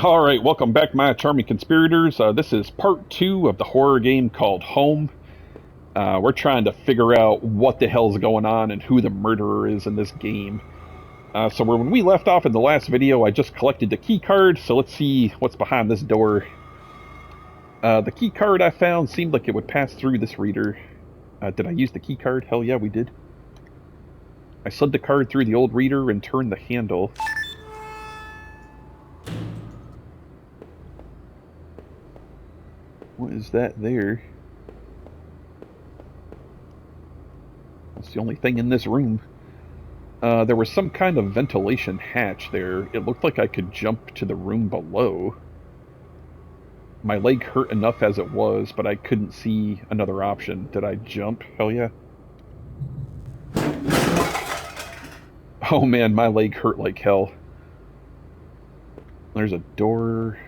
All right, welcome back, my charming conspirators. This is part two of the horror game called Home. We're trying to figure out what the hell's going on and who the murderer is in this game. When we left off in the last video, I just collected the key card, so let's see what's behind this door. The key card I found seemed like it would pass through this reader. Did I use the key card? Hell yeah, we did. I slid the card through the old reader and turned the handle. What is that there? That's the only thing in this room. There was some kind of ventilation hatch there. It looked like I could jump to the room below. My leg hurt enough as it was, but I couldn't see another option. Did I jump? Hell yeah. Oh man, my leg hurt like hell. There's a door.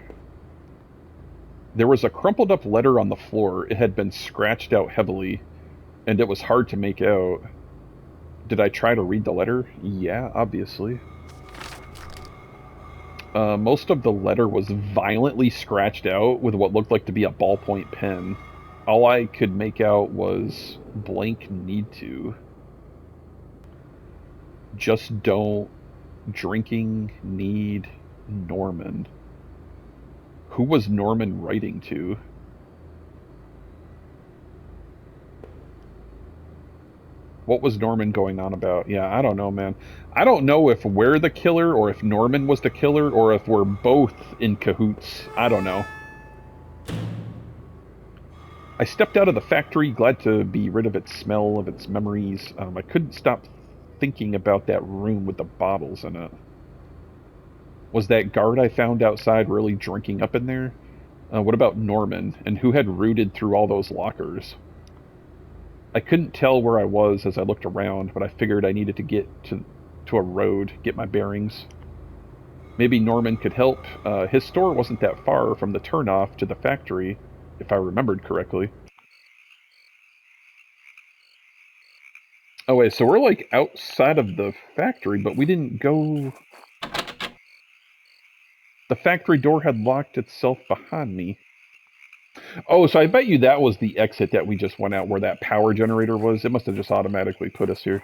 There was a crumpled up letter on the floor. It had been scratched out heavily, and it was hard to make out. Did I try to read the letter? Yeah, obviously. Most of the letter was violently scratched out with what looked like to be a ballpoint pen. All I could make out was blank need to. Just don't. Drinking need Norman. Who was Norman writing to? What was Norman going on about? Yeah, I don't know, man. I don't know if we're the killer or if Norman was the killer or if we're both in cahoots. I don't know. I stepped out of the factory, glad to be rid of its smell, of its memories. I couldn't stop thinking about that room with the bottles in it. Was that guard I found outside really drinking up in there? What about Norman, and who had rooted through all those lockers? I couldn't tell where I was as I looked around, but I figured I needed to get to a road, get my bearings. Maybe Norman could help. His store wasn't that far from the turnoff to the factory, if I remembered correctly. Oh wait, so we're like outside of the factory, but we didn't go... The factory door had locked itself behind me. Oh, so I bet you that was the exit that we just went out where that power generator was. It must have just automatically put us here.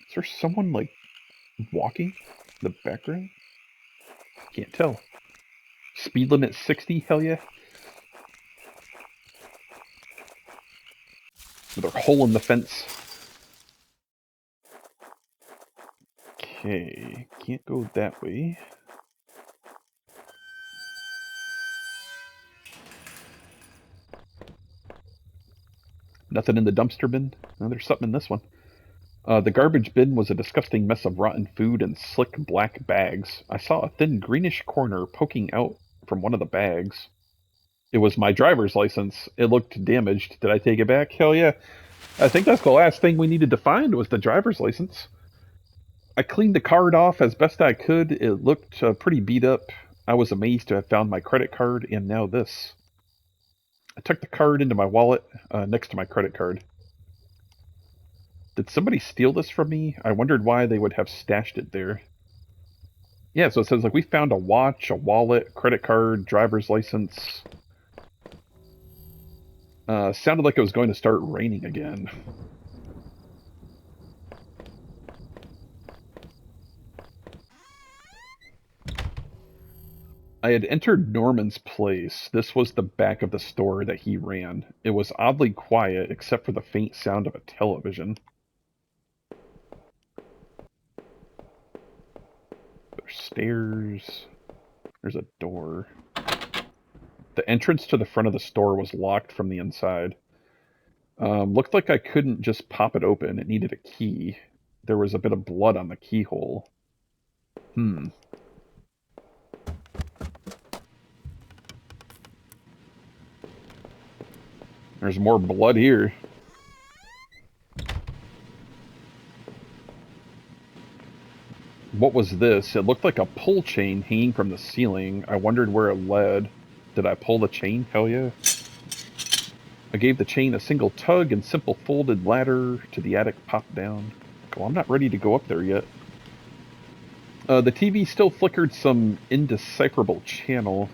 Is there someone, like, walking in the background? Can't tell. Speed limit 60? Hell yeah. Another hole in the fence. Okay, can't go that way. Nothing in the dumpster bin? Oh, there's something in this one. The garbage bin was a disgusting mess of rotten food and slick black bags. I saw a thin greenish corner poking out from one of the bags. It was my driver's license. It looked damaged. Did I take it back? Hell yeah. I think that's the last thing we needed to find was the driver's license. I cleaned the card off as best I could. It looked pretty beat up. I was amazed to have found my credit card and now this. I tucked the card into my wallet next to my credit card. Did somebody steal this from me? I wondered why they would have stashed it there. Yeah, so it says like we found a watch, a wallet, credit card, driver's license. Sounded like it was going to start raining again. I had entered Norman's place. This was the back of the store that he ran. It was oddly quiet, except for the faint sound of a television. There's stairs. There's a door. The entrance to the front of the store was locked from the inside. Looked like I couldn't just pop it open. It needed a key. There was a bit of blood on the keyhole. There's more blood here. What was this? It looked like a pull chain hanging from the ceiling. I wondered where it led. Did I pull the chain? Hell yeah. I gave the chain a single tug and simple folded ladder to the attic popped down. Well, I'm not ready to go up there yet. The TV still flickered some indecipherable channel.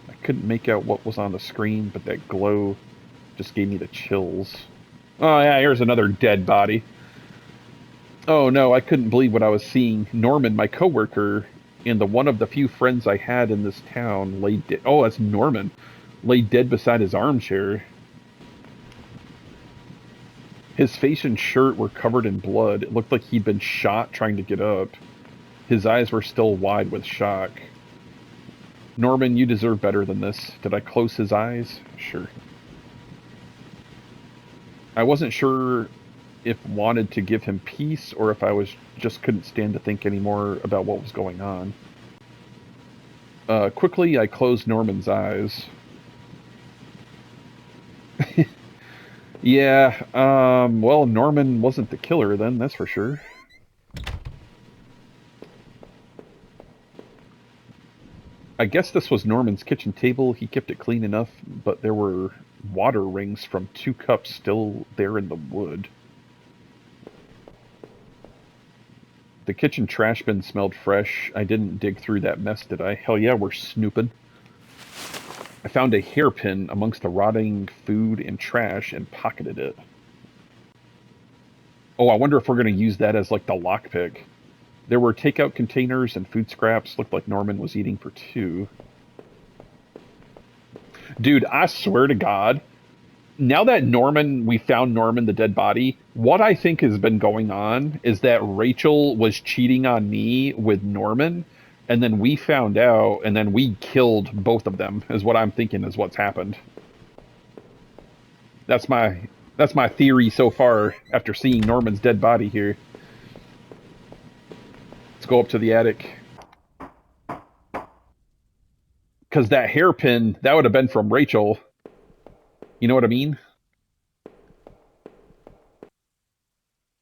I couldn't make out what was on the screen, but that glow just gave me the chills. Oh yeah, here's another dead body. Oh no, I couldn't believe what I was seeing. Norman, my coworker, and the one of the few friends I had in this town, lay dead. Oh, that's Norman. Lay dead beside his armchair. His face and shirt were covered in blood. It looked like he'd been shot trying to get up. His eyes were still wide with shock. Norman, you deserve better than this. Did I close his eyes? Sure. I wasn't sure if wanted to give him peace or if I was just couldn't stand to think anymore about what was going on. Quickly, I closed Norman's eyes. Yeah, well, Norman wasn't the killer then, that's for sure. I guess this was Norman's kitchen table. He kept it clean enough, but there were water rings from 2 cups still there in the wood. The kitchen trash bin smelled fresh. I didn't dig through that mess, did I? Hell yeah, we're snooping. I found a hairpin amongst the rotting food and trash and pocketed it. Oh, I wonder if we're going to use that as like the lockpick. There were takeout containers and food scraps. Looked like Norman was eating for 2. Dude, I swear to God, now that we found Norman, the dead body, what I think has been going on is that Rachel was cheating on me with Norman, and then we found out, and then we killed both of them, is what I'm thinking is what's happened. That's my theory so far after seeing Norman's dead body here. Let's go up to the attic. Because that hairpin, that would have been from Rachel. You know what I mean?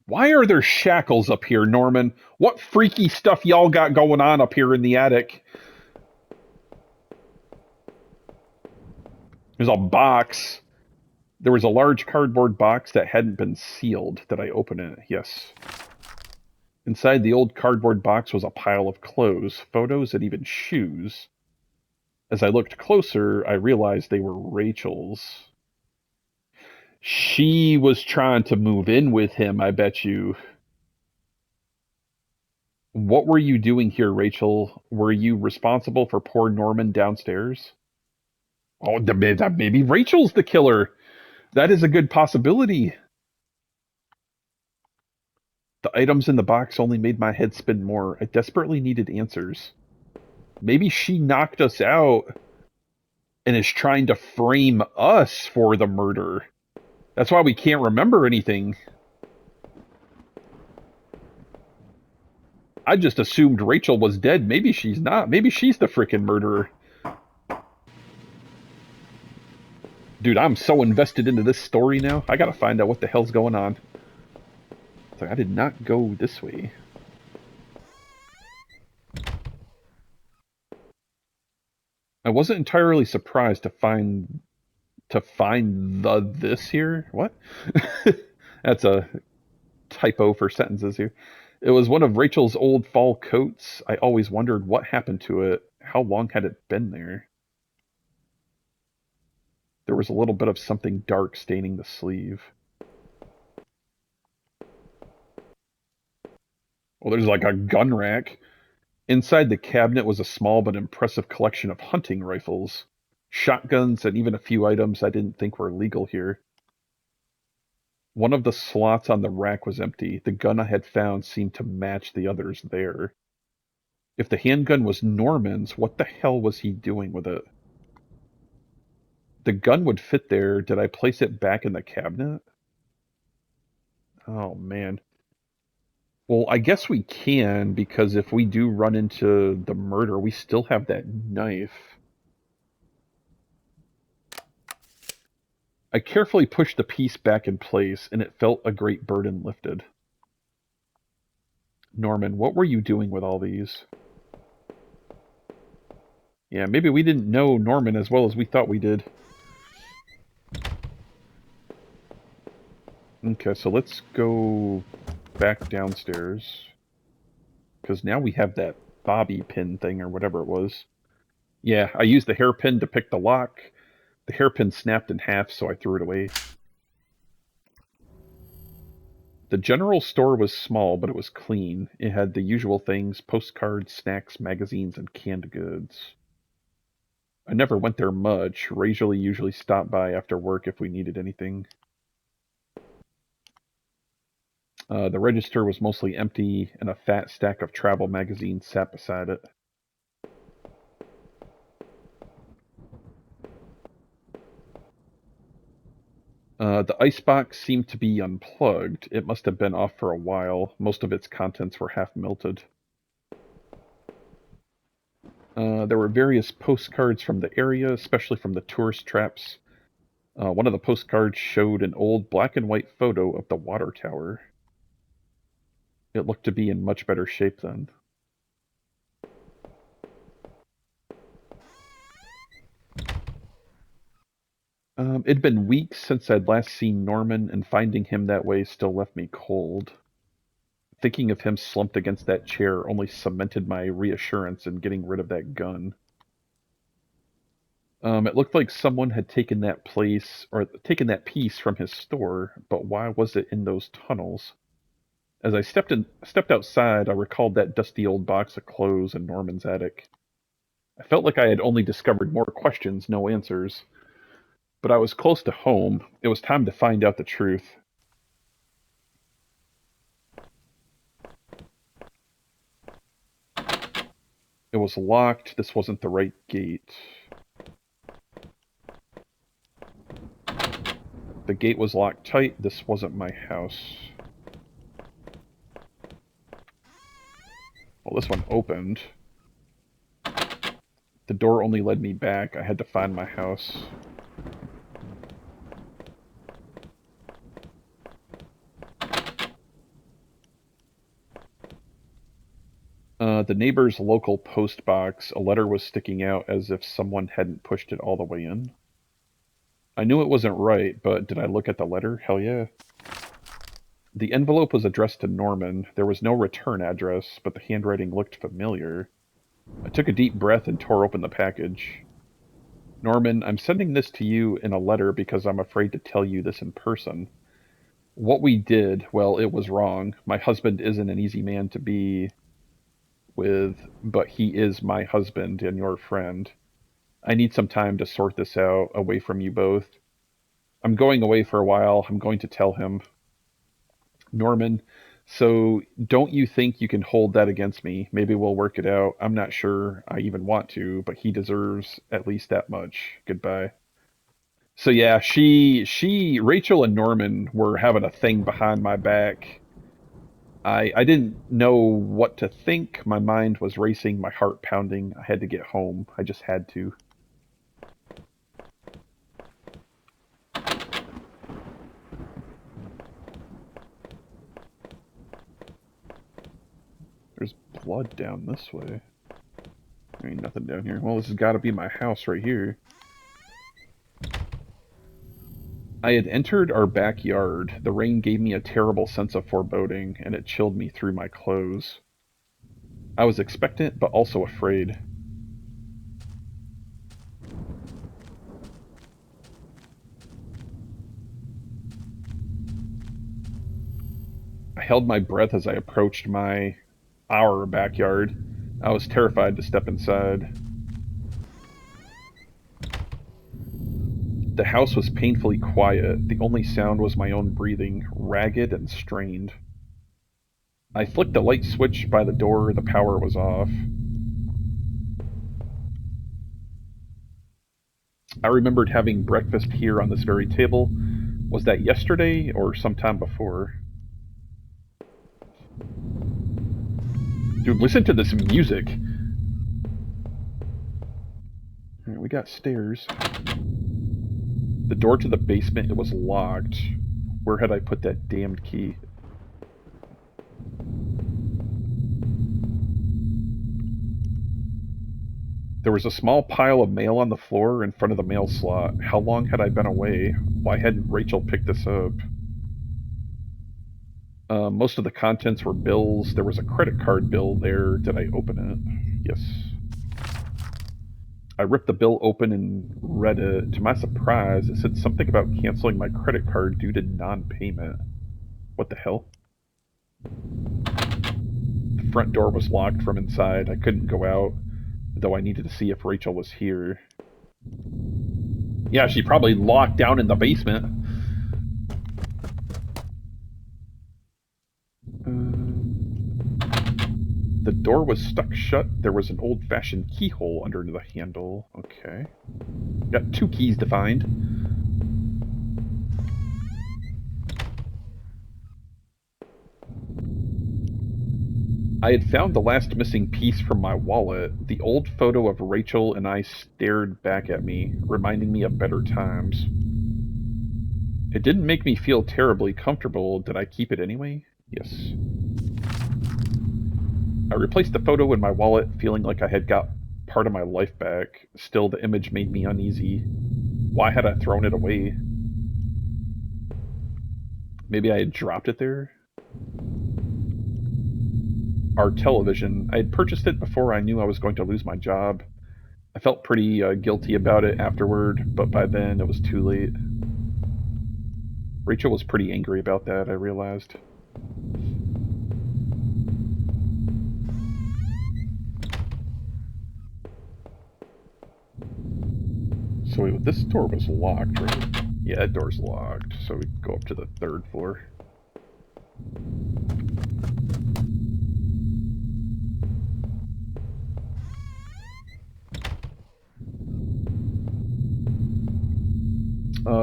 Why are there shackles up here, Norman? What freaky stuff y'all got going on up here in the attic? There's a box. There was a large cardboard box that hadn't been sealed. Did I open it? Yes. Inside the old cardboard box was a pile of clothes, photos, and even shoes. As I looked closer, I realized they were Rachel's. She was trying to move in with him, I bet you. What were you doing here, Rachel? Were you responsible for poor Norman downstairs? Oh, maybe Rachel's the killer. That is a good possibility. The items in the box only made my head spin more. I desperately needed answers. Maybe she knocked us out and is trying to frame us for the murder. That's why we can't remember anything. I just assumed Rachel was dead. Maybe she's not. Maybe she's the frickin' murderer. Dude, I'm so invested into this story now. I gotta find out what the hell's going on. It's like, I did not go this way. I wasn't entirely surprised to find this here. What? That's a typo for sentences here. It was one of Rachel's old fall coats. I always wondered what happened to it. How long had it been there? There was a little bit of something dark staining the sleeve. Well, there's like a gun rack. Inside the cabinet was a small but impressive collection of hunting rifles, shotguns, and even a few items I didn't think were legal here. One of the slots on the rack was empty. The gun I had found seemed to match the others there. If the handgun was Norman's, what the hell was he doing with it? The gun would fit there. Did I place it back in the cabinet? Oh, man. Well, I guess we can, because if we do run into the murder, we still have that knife. I carefully pushed the piece back in place, and it felt a great burden lifted. Norman, what were you doing with all these? Yeah, maybe we didn't know Norman as well as we thought we did. Okay, so let's go back downstairs. Because now we have that bobby pin thing or whatever it was. Yeah, I used the hairpin to pick the lock. The hairpin snapped in half, so I threw it away. The general store was small, but it was clean. It had the usual things: postcards, snacks, magazines, and canned goods. I never went there much. Rachel usually stopped by after work if we needed anything. The register was mostly empty, and a fat stack of travel magazines sat beside it. The icebox seemed to be unplugged. It must have been off for a while. Most of its contents were half melted. There were various postcards from the area, especially from the tourist traps. One of the postcards showed an old black and white photo of the water tower. It looked to be in much better shape then. It'd been weeks since I'd last seen Norman, and finding him that way still left me cold. Thinking of him slumped against that chair only cemented my reassurance in getting rid of that gun. It looked like someone had taken that place, or taken that piece from his store, but why was it in those tunnels? As I stepped outside, I recalled that dusty old box of clothes in Norman's attic. I felt like I had only discovered more questions, no answers. But I was close to home. It was time to find out the truth. It was locked. This wasn't the right gate. The gate was locked tight. This wasn't my house. Well, this one opened. The door only led me back. I had to find my house. The neighbor's local post box, a letter was sticking out as if someone hadn't pushed it all the way in. I knew it wasn't right, but did I look at the letter? Hell yeah. The envelope was addressed to Norman. There was no return address, but the handwriting looked familiar. I took a deep breath and tore open the package. Norman, I'm sending this to you in a letter because I'm afraid to tell you this in person. What we did, well, it was wrong. My husband isn't an easy man to be with, but he is my husband and your friend. I need some time to sort this out away from you both. I'm going away for a while. I'm going to tell him. Norman, so don't you think you can hold that against me? Maybe we'll work it out. I'm not sure I even want to, but he deserves at least that much. Goodbye. So yeah, Rachel and Norman were having a thing behind my back. I didn't know what to think. My mind was racing, my heart pounding. I had to get home. I just had to. There's blood down this way. There ain't nothing down here. Well, this has got to be my house right here. I had entered our backyard. The rain gave me a terrible sense of foreboding, and it chilled me through my clothes. I was expectant, but also afraid. I held my breath as I approached our backyard. I was terrified to step inside. The house was painfully quiet. The only sound was my own breathing, ragged and strained. I flicked the light switch by the door. The power was off. I remembered having breakfast here on this very table. Was that yesterday or sometime before? Dude, listen to this music. Alright, we got stairs. The door to the basement, it was locked. Where had I put that damned key? There was a small pile of mail on the floor in front of the mail slot. How long had I been away? Why hadn't Rachel picked this up? Most of the contents were bills. There was a credit card bill there. Did I open it? Yes. I ripped the bill open and read it. To my surprise, it said something about canceling my credit card due to non-payment. What the hell? The front door was locked from inside. I couldn't go out, though I needed to see if Rachel was here. Yeah, she probably locked down in the basement. The door was stuck shut. There was an old-fashioned keyhole under the handle. Okay. Got 2 keys to find. I had found the last missing piece from my wallet. The old photo of Rachel and I stared back at me, reminding me of better times. It didn't make me feel terribly comfortable. Did I keep it anyway? Yes. I replaced the photo in my wallet, feeling like I had got part of my life back. Still, the image made me uneasy. Why had I thrown it away? Maybe I had dropped it there? Our television. I had purchased it before I knew I was going to lose my job. I felt pretty guilty about it afterward, but by then it was too late. Rachel was pretty angry about that, I realized. So wait, this door was locked, right? Yeah, that door's locked, so we go up to the 3rd floor.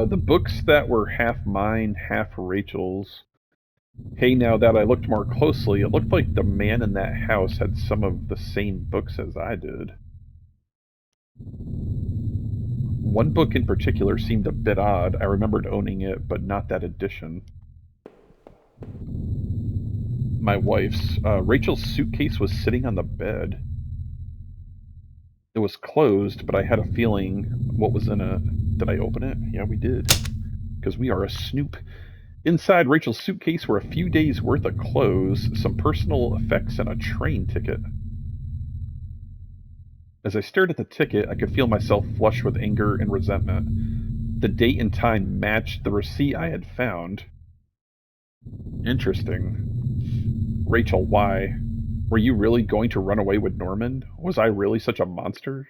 The books that were half mine, half Rachel's. Hey, now that I looked more closely, it looked like the man in that house had some of the same books as I did. One book in particular seemed a bit odd. I remembered owning it, but not that edition. My wife's. Rachel's suitcase was sitting on the bed. It was closed, but I had a feeling what was in it. Did I open it? Yeah, we did. Because we are a snoop. Inside Rachel's suitcase were a few days' worth of clothes, some personal effects, and a train ticket. As I stared at the ticket, I could feel myself flush with anger and resentment. The date and time matched the receipt I had found. Interesting. Rachel, why? Were you really going to run away with Norman? Was I really such a monster?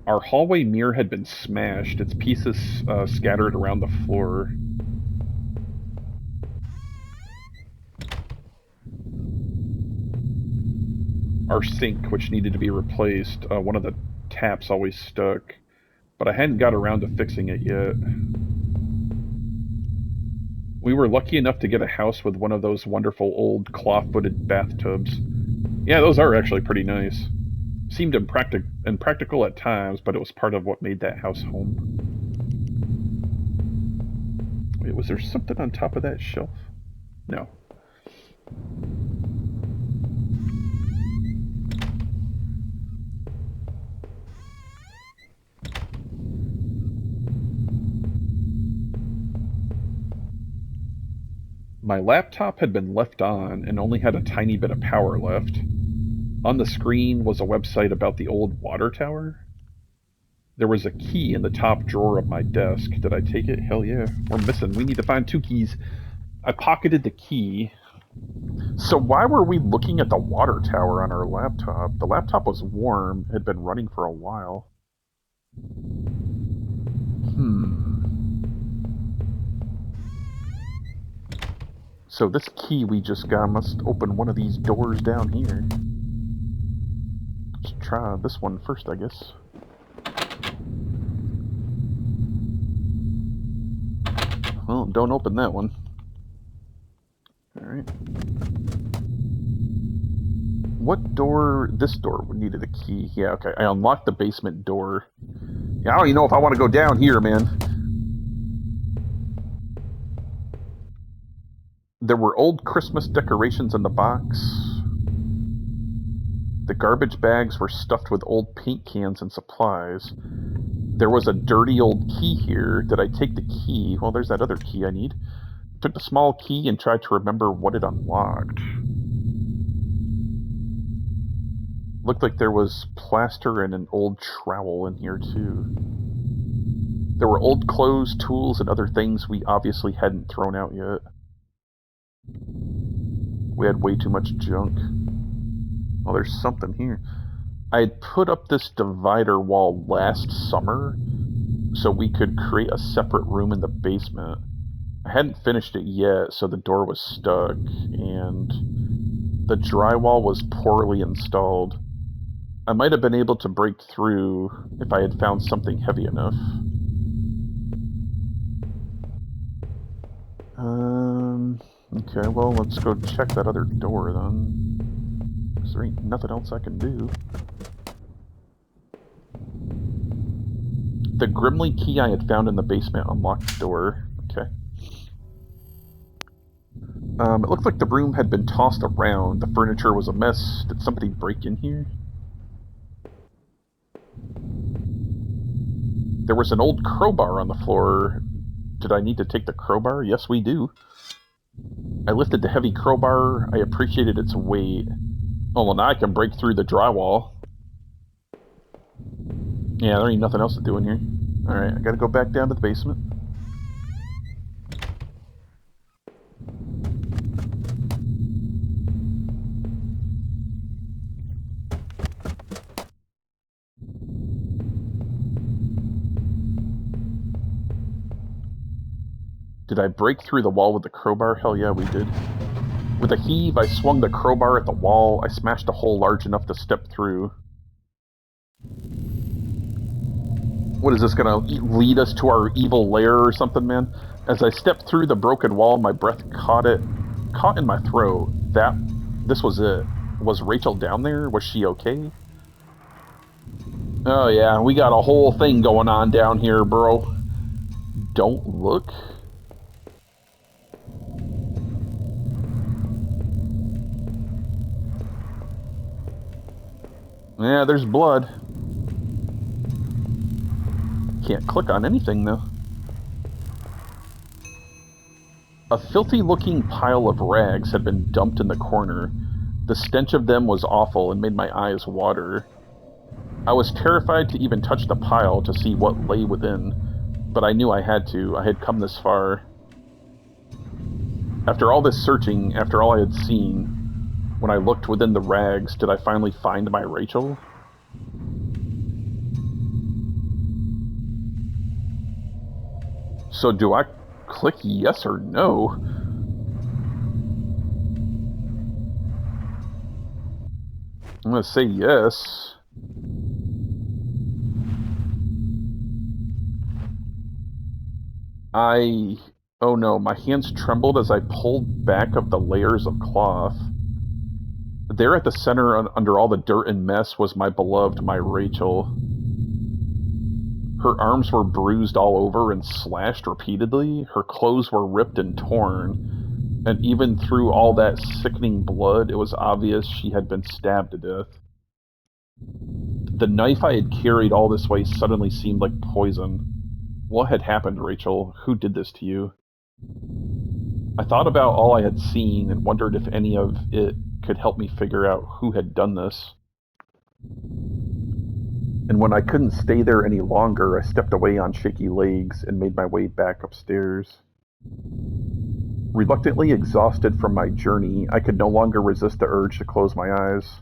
Our hallway mirror had been smashed, its pieces scattered around the floor. Our sink, which needed to be replaced, one of the taps always stuck, but I hadn't got around to fixing it yet. We were lucky enough to get a house with one of those wonderful old claw-footed bathtubs. Yeah, those are actually pretty nice. Seemed impractical at times, but it was part of what made that house home. Wait, was there something on top of that shelf? No. My laptop had been left on and only had a tiny bit of power left. On the screen was a website about the old water tower. There was a key in the top drawer of my desk. Did I take it? Hell yeah. We're missing. We need to find 2 keys. I pocketed the key. So why were we looking at the water tower on our laptop? The laptop was warm. It had been running for a while. So this key we just got must open one of these doors down here. Let's try this one first, I guess. Well, don't open that one. Alright. What door? This door needed a key. Yeah, okay. I unlocked the basement door. Yeah, I don't even know if I want to go down here, man. There were old Christmas decorations in the box. The garbage bags were stuffed with old paint cans and supplies. There was a dirty old key here. Did I take the key? Well, there's that other key I need. Took the small key and tried to remember what it unlocked. Looked like there was plaster and an old trowel in here, too. There were old clothes, tools, and other things we obviously hadn't thrown out yet. We had way too much junk. Oh, there's something here. I had put up this divider wall last summer so we could create a separate room in the basement. I hadn't finished it yet, so the door was stuck, and the drywall was poorly installed. I might have been able to break through if I had found something heavy enough. Okay, well, let's go check that other door then. 'Cause there ain't nothing else I can do. The Grimly key I had found in the basement unlocked the door. Okay. It looked like the room had been tossed around. The furniture was a mess. Did somebody break in here? There was an old crowbar on the floor. Did I need to take the crowbar? Yes, we do. I lifted the heavy crowbar. I appreciated its weight. Oh, well, now I can break through the drywall. Yeah, there ain't nothing else to do in here. Alright, I gotta go back down to the basement. Did I break through the wall with the crowbar? Hell yeah, we did. With a heave, I swung the crowbar at the wall. I smashed a hole large enough to step through. What is this gonna lead us to our evil lair or something, man? As I stepped through the broken wall, my breath caught in my throat. This was it. Was Rachel down there? Was she okay? Oh yeah, we got a whole thing going on down here, bro. Don't look. Yeah, there's blood. Can't click on anything, though. A filthy-looking pile of rags had been dumped in the corner. The stench of them was awful and made my eyes water. I was terrified to even touch the pile to see what lay within, but I knew I had to. I had come this far. After all this searching, after all I had seen, when I looked within the rags, did I finally find my Rachel? So do I click yes or no? I'm gonna say yes. Oh no, my hands trembled as I pulled back of the layers of cloth. There at the center, under all the dirt and mess, was my beloved, my Rachel. Her arms were bruised all over and slashed repeatedly. Her clothes were ripped and torn. And even through all that sickening blood, it was obvious she had been stabbed to death. The knife I had carried all this way suddenly seemed like poison. What had happened, Rachel? Who did this to you? I thought about all I had seen and wondered if any of it could help me figure out who had done this. And when I couldn't stay there any longer, I stepped away on shaky legs and made my way back upstairs. Reluctantly exhausted from my journey, I could no longer resist the urge to close my eyes.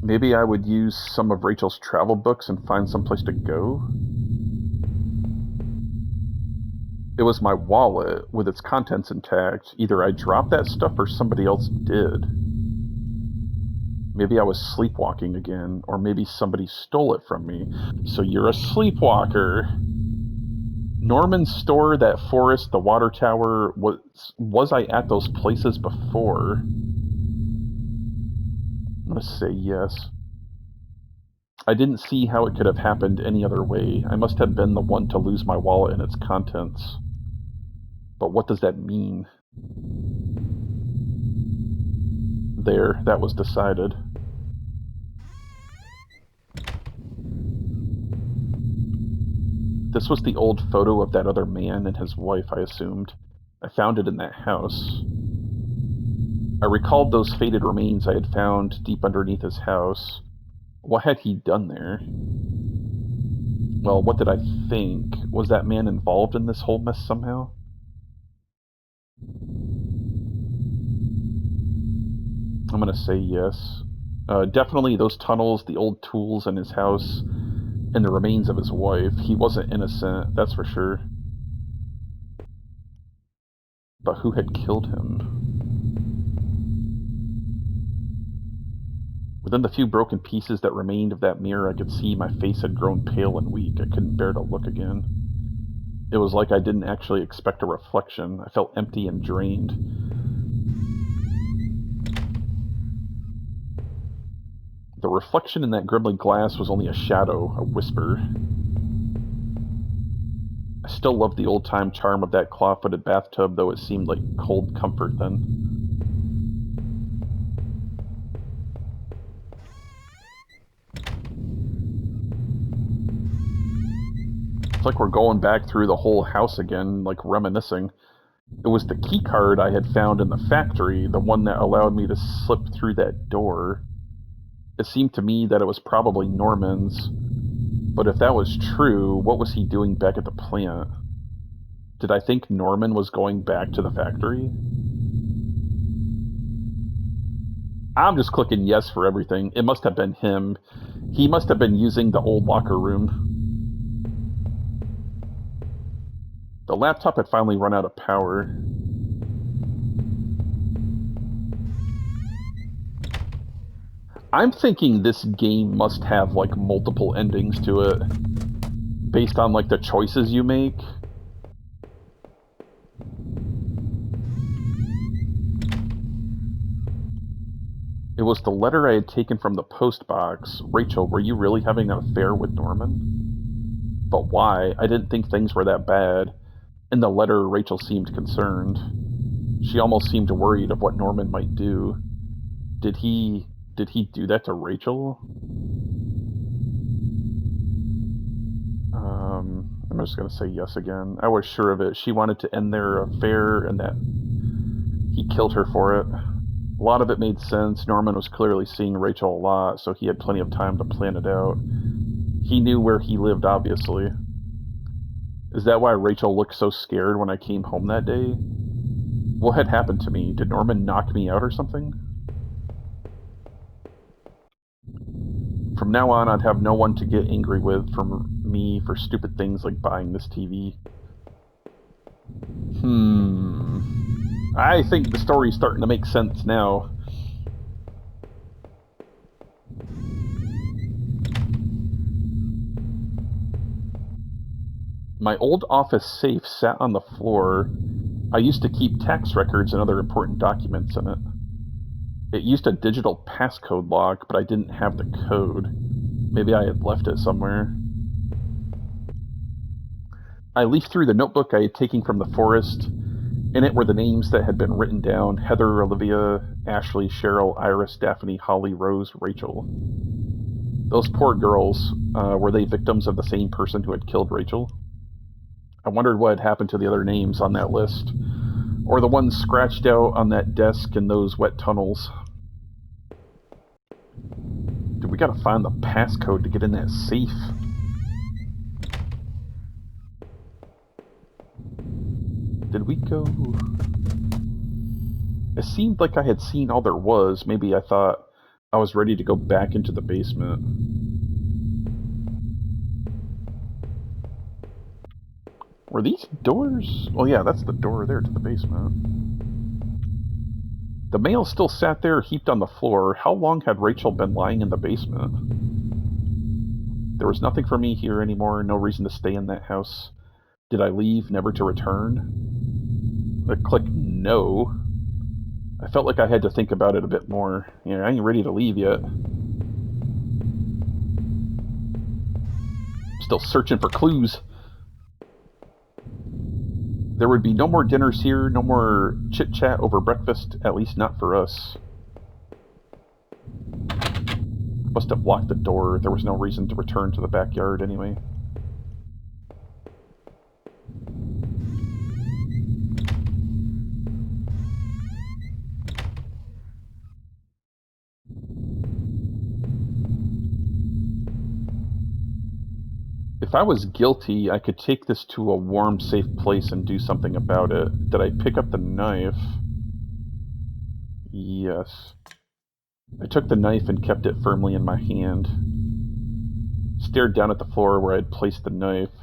Maybe I would use some of Rachel's travel books and find someplace to go? It was my wallet, with its contents intact. Either I dropped that stuff or somebody else did. Maybe I was sleepwalking again, or maybe somebody stole it from me. So you're a sleepwalker. Norman's store, that forest, the water tower, was I at those places before? I'm gonna say yes. I didn't see how it could have happened any other way. I must have been the one to lose my wallet and its contents. But what does that mean? There, that was decided. This was the old photo of that other man and his wife, I assumed. I found it in that house. I recalled those faded remains I had found deep underneath his house. What had he done there? Well, what did I think? Was that man involved in this whole mess somehow? I'm gonna say yes. Definitely those tunnels, the old tools in his house, and the remains of his wife. He wasn't innocent, that's for sure. But who had killed him? Within the few broken pieces that remained of that mirror, I could see my face had grown pale and weak. I couldn't bear to look again. It was like I didn't actually expect a reflection. I felt empty and drained. The reflection in that grimly glass was only a shadow, a whisper. I still loved the old-time charm of that claw-footed bathtub, though it seemed like cold comfort then. It's like we're going back through the whole house again, like reminiscing. It was the key card I had found in the factory, the one that allowed me to slip through that door. It seemed to me that it was probably Norman's. But if that was true, what was he doing back at the plant? Did I think Norman was going back to the factory? I'm just clicking yes for everything. It must have been him. He must have been using the old locker room. The laptop had finally run out of power. I'm thinking this game must have like multiple endings to it based on like the choices you make. It was the letter I had taken from the post box. Rachel, were you really having an affair with Norman? But why? I didn't think things were that bad. In the letter, Rachel seemed concerned. She almost seemed worried of what Norman might do. Did he do that to Rachel? I'm just gonna say yes again. I was sure of it. She wanted to end their affair and that he killed her for it. A lot of it made sense. Norman was clearly seeing Rachel a lot, so he had plenty of time to plan it out. He knew where he lived, obviously. Is that why Rachel looked so scared when I came home that day? What had happened to me? Did Norman knock me out or something? From now on, I'd have no one to get angry with from me for stupid things like buying this TV. I think the story's starting to make sense now. My old office safe sat on the floor. I used to keep tax records and other important documents in it. It used a digital passcode lock, but I didn't have the code. Maybe I had left it somewhere. I leafed through the notebook I had taken from the forest. In it were the names that had been written down: Heather, Olivia, Ashley, Cheryl, Iris, Daphne, Holly, Rose, Rachel. Those poor girls, were they victims of the same person who had killed Rachel? I wondered what had happened to the other names on that list, or the ones scratched out on that desk in those wet tunnels. Dude, we gotta find the passcode to get in that safe. Did we go... It seemed like I had seen all there was. Maybe I thought I was ready to go back into the basement. Were these doors? Oh yeah, that's the door there to the basement. The mail still sat there heaped on the floor. How long had Rachel been lying in the basement? There was nothing for me here anymore, no reason to stay in that house. Did I leave, never to return? I clicked no. I felt like I had to think about it a bit more. I ain't ready to leave yet. Still searching for clues. There would be no more dinners here, no more chit-chat over breakfast, at least not for us. Must have locked the door. There was no reason to return to the backyard anyway. If I was guilty, I could take this to a warm, safe place and do something about it. Did I pick up the knife? Yes. I took the knife and kept it firmly in my hand. Stared down at the floor where I had placed the knife.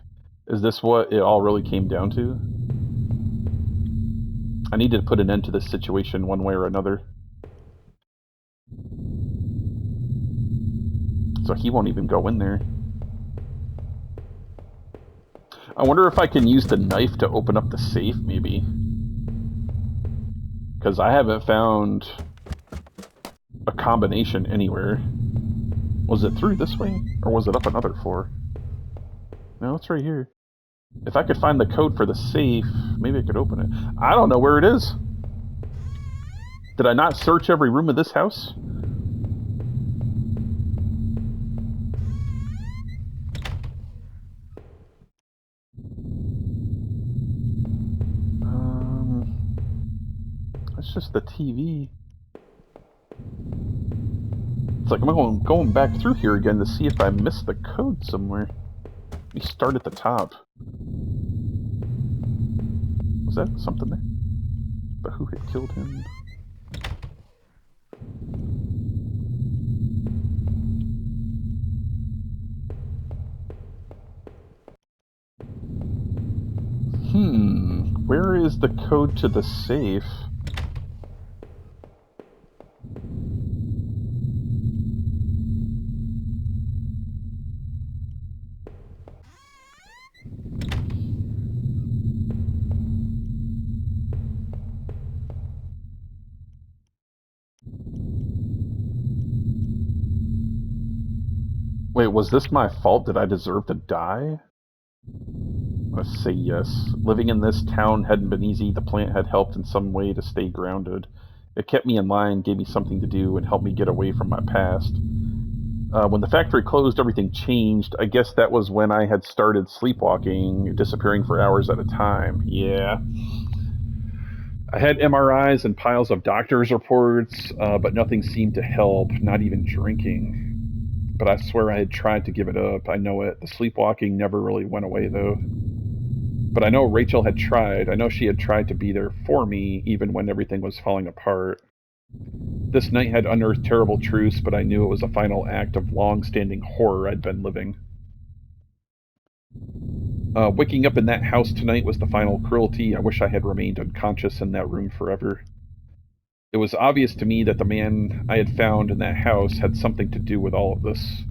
Is this what it all really came down to? I needed to put an end to this situation one way or another. So he won't even go in there. I wonder if I can use the knife to open up the safe, maybe. Because I haven't found a combination anywhere. Was it through this way? Or was it up another floor? No, it's right here. If I could find the code for the safe, maybe I could open it. I don't know where it is. Did I not search every room of this house? That's just the TV. It's like I'm going back through here again to see if I missed the code somewhere. We start at the top. Was that something there? But who had killed him? Where is the code to the safe? Wait, was this my fault? Did I deserve to die? Let's say yes. Living in this town hadn't been easy. The plant had helped in some way to stay grounded. It kept me in line, gave me something to do, and helped me get away from my past. When the factory closed, everything changed. I guess that was when I had started sleepwalking, disappearing for hours at a time. Yeah. I had MRIs and piles of doctor's reports, but nothing seemed to help, not even drinking. But I swear I had tried to give it up. I know it. The sleepwalking never really went away, though. But I know Rachel had tried. I know she had tried to be there for me, even when everything was falling apart. This night had unearthed terrible truths, but I knew it was a final act of long-standing horror I'd been living. Waking up in that house tonight was the final cruelty. I wish I had remained unconscious in that room forever. It was obvious to me that the man I had found in that house had something to do with all of this.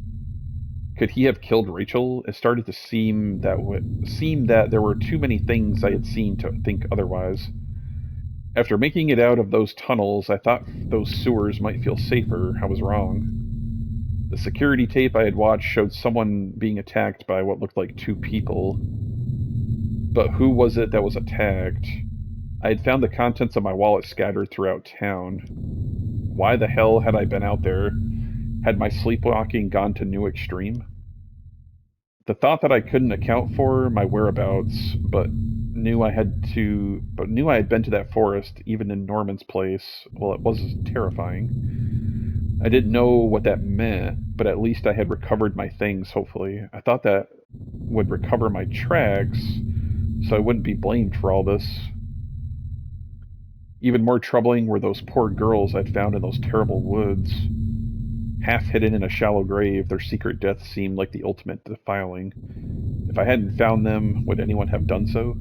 Could he have killed Rachel? It started to seem that there were too many things I had seen to think otherwise. After making it out of those tunnels, I thought those sewers might feel safer. I was wrong. The security tape I had watched showed someone being attacked by what looked like two people. But who was it that was attacked? I had found the contents of my wallet scattered throughout town. Why the hell had I been out there? Had my sleepwalking gone to new extreme? The thought that I couldn't account for my whereabouts, but knew I had been to that forest, even in Norman's place, well, it was terrifying. I didn't know what that meant, but at least I had recovered my things, hopefully. I thought that would recover my tracks, so I wouldn't be blamed for all this. Even more troubling were those poor girls I'd found in those terrible woods. Half hidden in a shallow grave, their secret death seemed like the ultimate defiling. If I hadn't found them, would anyone have done so?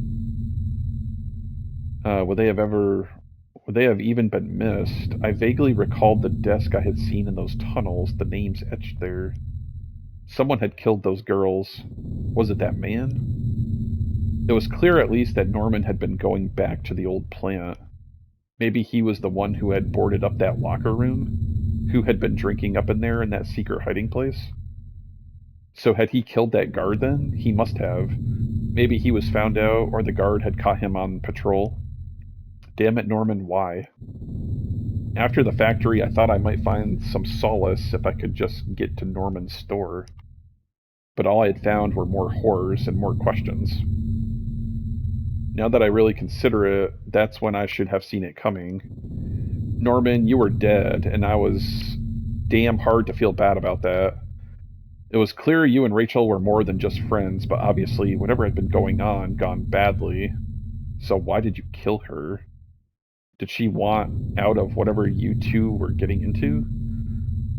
Would they have even been missed? I vaguely recalled the desk I had seen in those tunnels, the names etched there. Someone had killed those girls. Was it that man? It was clear at least that Norman had been going back to the old plant. Maybe he was the one who had boarded up that locker room? Who had been drinking up in there in that secret hiding place? So had he killed that guard then? He must have. Maybe he was found out, or the guard had caught him on patrol. Damn it, Norman, why? After the factory, I thought I might find some solace if I could just get to Norman's store. But all I had found were more horrors and more questions. Now that I really consider it, that's when I should have seen it coming. Norman, you were dead, and I was damn hard to feel bad about that. It was clear you and Rachel were more than just friends, but obviously whatever had been going on gone badly. So why did you kill her? Did she want out of whatever you two were getting into?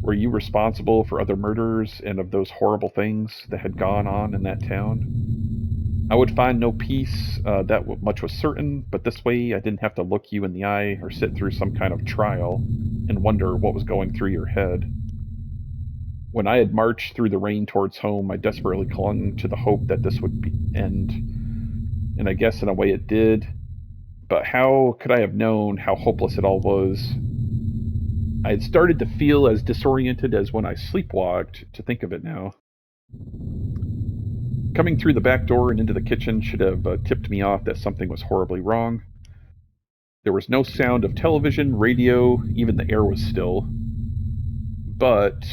Were you responsible for other murders and of those horrible things that had gone on in that town? I would find no peace, much was certain, but this way I didn't have to look you in the eye or sit through some kind of trial and wonder what was going through your head. When I had marched through the rain towards home, I desperately clung to the hope that this would end. And I guess in a way it did. But how could I have known how hopeless it all was? I had started to feel as disoriented as when I sleepwalked, to think of it now. Coming through the back door and into the kitchen should have tipped me off that something was horribly wrong. There was no sound of television, radio, even the air was still. But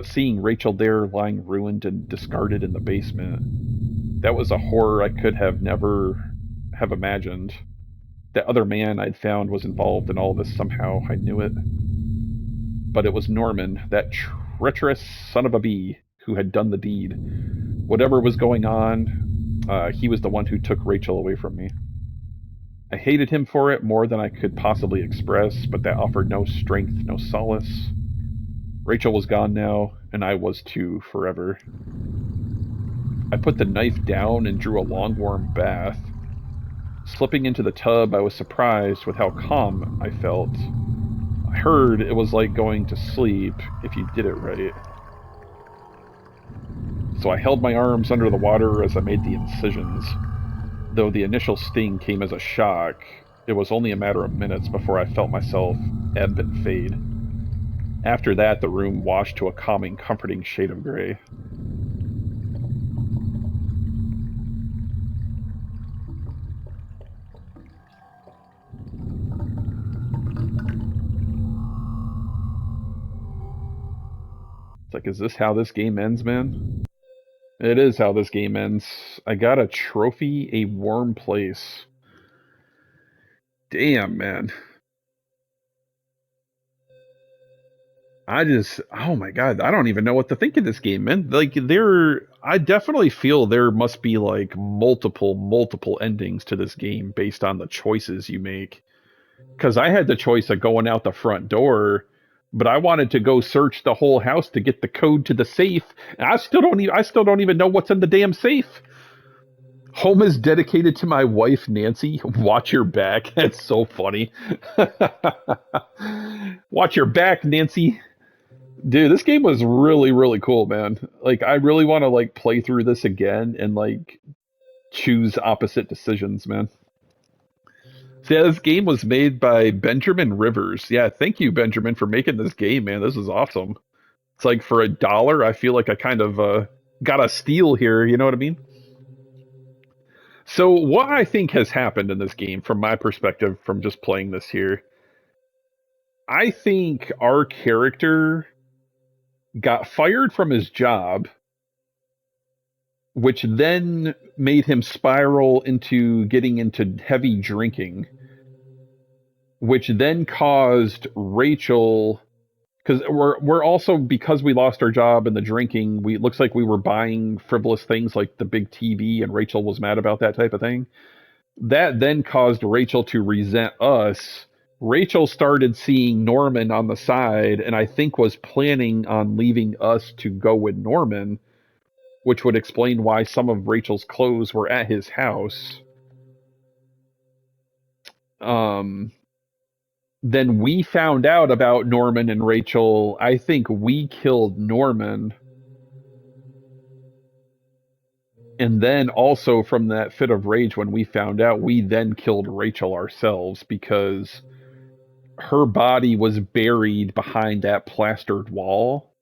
seeing Rachel there lying ruined and discarded in the basement, that was a horror I could have never have imagined. That other man I'd found was involved in all this somehow, I knew it. But it was Norman, that treacherous son of a bee, who had done the deed. Whatever was going on, he was the one who took Rachel away from me. I hated him for it more than I could possibly express, but that offered no strength, no solace. Rachel was gone now, and I was too, forever. I put the knife down and drew a long warm bath. Slipping into the tub, I was surprised with how calm I felt. I heard it was like going to sleep if you did it right. So I held my arms under the water as I made the incisions. Though the initial sting came as a shock, it was only a matter of minutes before I felt myself ebb and fade. After that, the room washed to a calming, comforting shade of gray. It's like, is this how this game ends, man? It is how this game ends. I got a trophy, a warm place. Damn, man. Oh my god, I don't even know what to think of this game, man. Like, I definitely feel there must be like multiple endings to this game based on the choices you make. Because I had the choice of going out the front door, but I wanted to go search the whole house to get the code to the safe. And I still don't even know what's in the damn safe. Home is dedicated to my wife, Nancy. Watch your back. That's so funny. Watch your back, Nancy. Dude, this game was really cool, man. Like, I really want to like play through this again and like choose opposite decisions, man. So yeah, this game was made by Benjamin Rivers. Yeah, thank you, Benjamin, for making this game, man. This is awesome. It's like for $1, I feel like I kind of got a steal here. You know what I mean? So what I think has happened in this game, from my perspective, from just playing this here, I think our character got fired from his job, which then made him spiral into getting into heavy drinking, which then caused Rachel, because we're also, because we lost our job and the drinking, we, it looks like we were buying frivolous things like the big TV, and Rachel was mad about that type of thing. That then caused Rachel to resent us. Rachel started seeing Norman on the side, and I think was planning on leaving us to go with Norman, which would explain why some of Rachel's clothes were at his house. Um, then we found out about Norman and Rachel. I think we killed Norman. And then also from that fit of rage, when we found out, we then killed Rachel ourselves because her body was buried behind that plastered wall.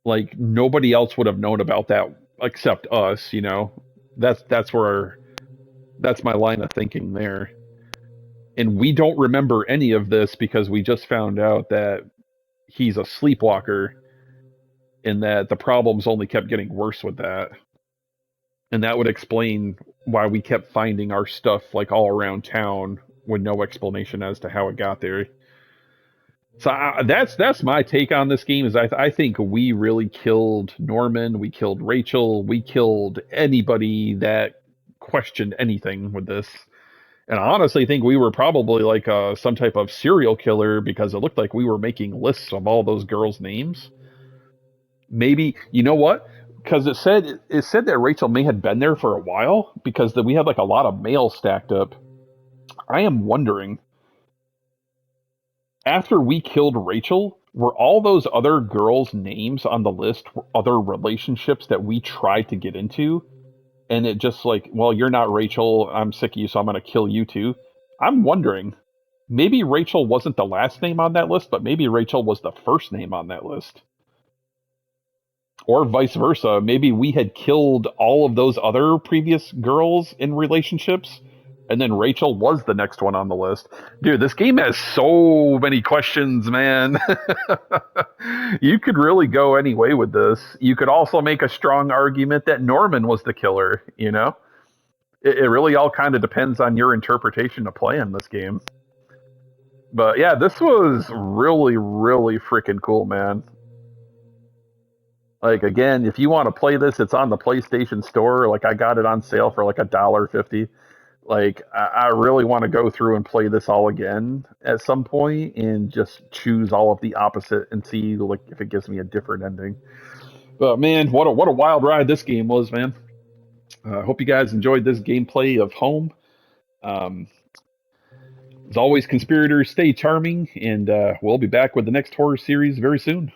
Like nobody else would have known about that except us, you know. That's where that's my line of thinking there. And we don't remember any of this because we just found out that he's a sleepwalker and that the problems only kept getting worse with that. And that would explain why we kept finding our stuff like all around town with no explanation as to how it got there. So that's my take on this game. Is I think we really killed Norman, we killed Rachel, we killed anybody that questioned anything with this. And I honestly think we were probably like some type of serial killer because it looked like we were making lists of all those girls' names. Maybe you know what? Because it said that Rachel may have been there for a while because we had like a lot of mail stacked up. I am wondering, after we killed Rachel, were all those other girls' names on the list other relationships that we tried to get into? And it just like, well, you're not Rachel. I'm sick of you, so I'm going to kill you too. I'm wondering, maybe Rachel wasn't the last name on that list, but maybe Rachel was the first name on that list. Or vice versa. Maybe we had killed all of those other previous girls in relationships, and then Rachel was the next one on the list. Dude, this game has so many questions, man. You could really go any way with this. You could also make a strong argument that Norman was the killer, you know? It really all kind of depends on your interpretation of playing this game. But yeah, this was really, really freaking cool, man. Like again, if you want to play this, it's on the PlayStation Store. Like I got it on sale for like $1.50. Like I really want to go through and play this all again at some point and just choose all of the opposite and see like if it gives me a different ending. But man, what a wild ride this game was, man. I hope you guys enjoyed this gameplay of Home. Um, as always, conspirators, stay charming, and we'll be back with the next horror series very soon.